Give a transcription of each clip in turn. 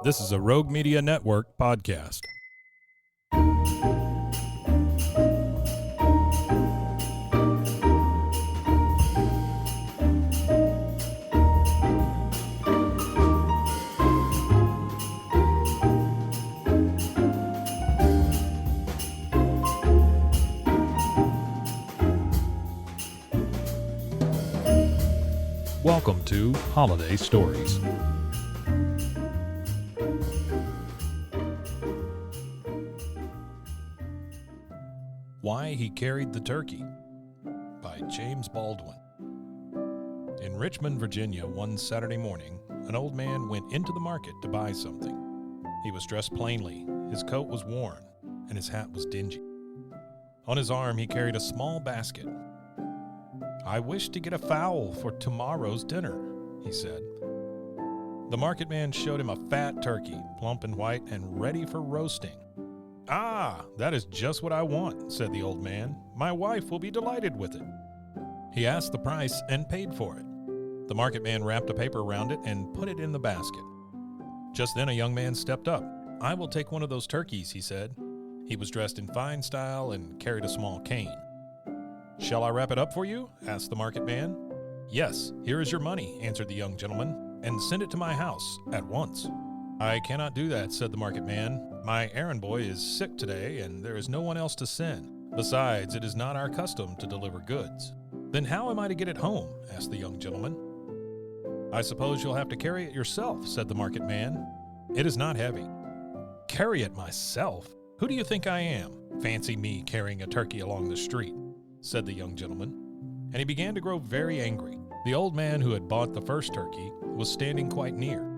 This is a Rogue Media Network podcast. Welcome to Holiday Stories. Why He Carried the Turkey by James Baldwin. In Richmond, Virginia, one Saturday morning, an old man went into the market to buy something. He was dressed plainly, his coat was worn, and his hat was dingy. On his arm he carried a small basket. "I wish to get a fowl for tomorrow's dinner," he said. The market man showed him a fat turkey, plump and white and ready for roasting. "Ah, that is just what I want," said the old man. "My wife will be delighted with it." He asked the price and paid for it. The market man wrapped a paper around it and put it in the basket. Just then a young man stepped up. "I will take one of those turkeys," he said. He was dressed in fine style and carried a small cane. "Shall I wrap it up for you?" asked the market man. "Yes, here is your money," answered the young gentleman, "and send it to my house at once." "I cannot do that," said the market man. "My errand boy is sick today, and there is no one else to send. Besides, it is not our custom to deliver goods." "Then how am I to get it home?" asked the young gentleman. "I suppose you'll have to carry it yourself," said the market man. "It is not heavy." "Carry it myself? Who do you think I am? Fancy me carrying a turkey along the street," said the young gentleman. And he began to grow very angry. The old man who had bought the first turkey was standing quite near.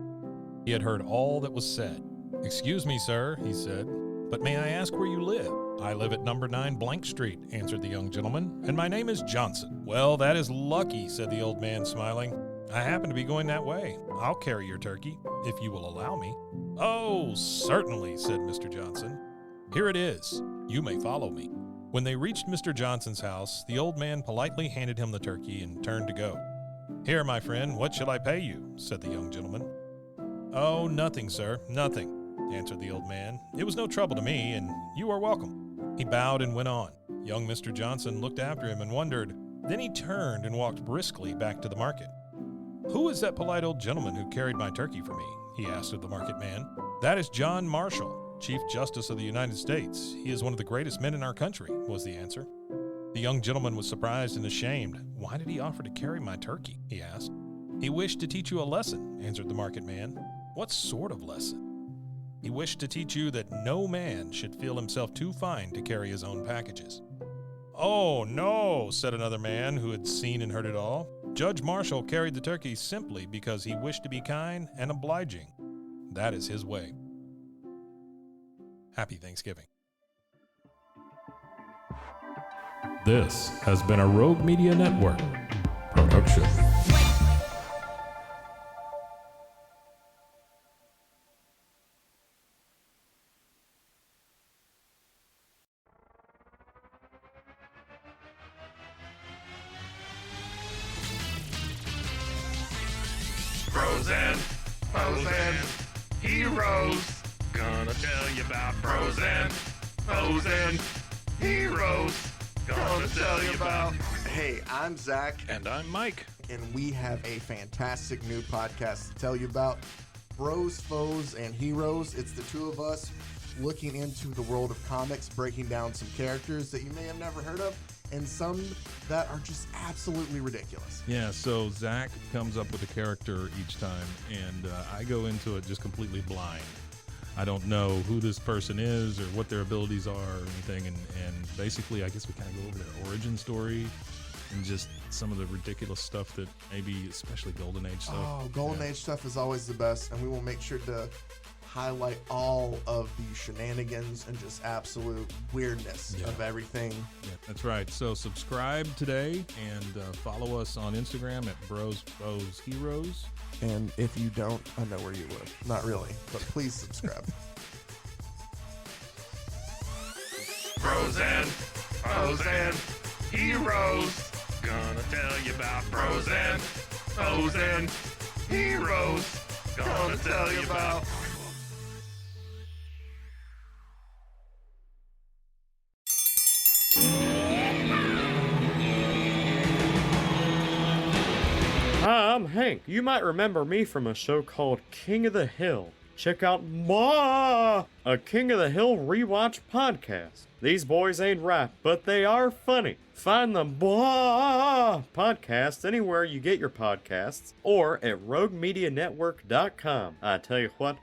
He had heard all that was said. "Excuse me, sir," he said, "but may I ask where you live?" "I live at number 9 Blank Street," answered the young gentleman, "and my name is Johnson." "Well, that is lucky," said the old man, smiling. "I happen to be going that way. I'll carry your turkey, if you will allow me." "Oh, certainly," said Mr. Johnson. "Here it is. You may follow me." When they reached Mr. Johnson's house, the old man politely handed him the turkey and turned to go. "Here, my friend, what shall I pay you?" said the young gentleman. "Oh, nothing, sir, nothing," answered the old man. "It was no trouble to me, and you are welcome." He bowed and went on. Young Mr. Johnson looked after him and wondered. Then he turned and walked briskly back to the market. "Who is that polite old gentleman who carried my turkey for me?" he asked of the market man. "That is John Marshall, Chief Justice of the United States. He is one of the greatest men in our country," was the answer. The young gentleman was surprised and ashamed. "Why did he offer to carry my turkey?" he asked. "He wished to teach you a lesson," answered the market man. "What sort of lesson?" "He wished to teach you that no man should feel himself too fine to carry his own packages." "Oh, no," said another man who had seen and heard it all. "Judge Marshall carried the turkey simply because he wished to be kind and obliging. That is his way." Happy Thanksgiving. This has been a Rogue Media Network production. Frozen, heroes. Gonna tell you about frozen heroes. Gonna tell you about. Hey, I'm Zach, And I'm Mike. and we have a fantastic new podcast to tell you about. Bros, Foes, and Heroes. It's the two of us looking into the world of comics, breaking down some characters that you may have never heard of, and some that are just absolutely ridiculous. Yeah, so Zach comes up with a character each time, and I go into it just completely blind. I don't know who this person is or what their abilities are or anything, and basically I guess we kind of go over their origin story and just some of the ridiculous stuff that maybe, especially Golden Age stuff. Oh, Golden Age stuff is always the best, and we will make sure to highlight all of the shenanigans and just absolute weirdness of everything. Yeah, that's right. So subscribe today and follow us on Instagram at Bros, Foes, Heroes. And if you don't, I know where you live. Not really, but please subscribe. Frozen heroes. Gonna tell you about frozen heroes. Gonna tell you about. Hi, I'm Hank. You might remember me from a show called King of the Hill. Check out a King of the Hill rewatch podcast. These boys ain't rap, but they are funny. Find the podcast anywhere you get your podcasts or at roguemedianetwork.com. I tell you what.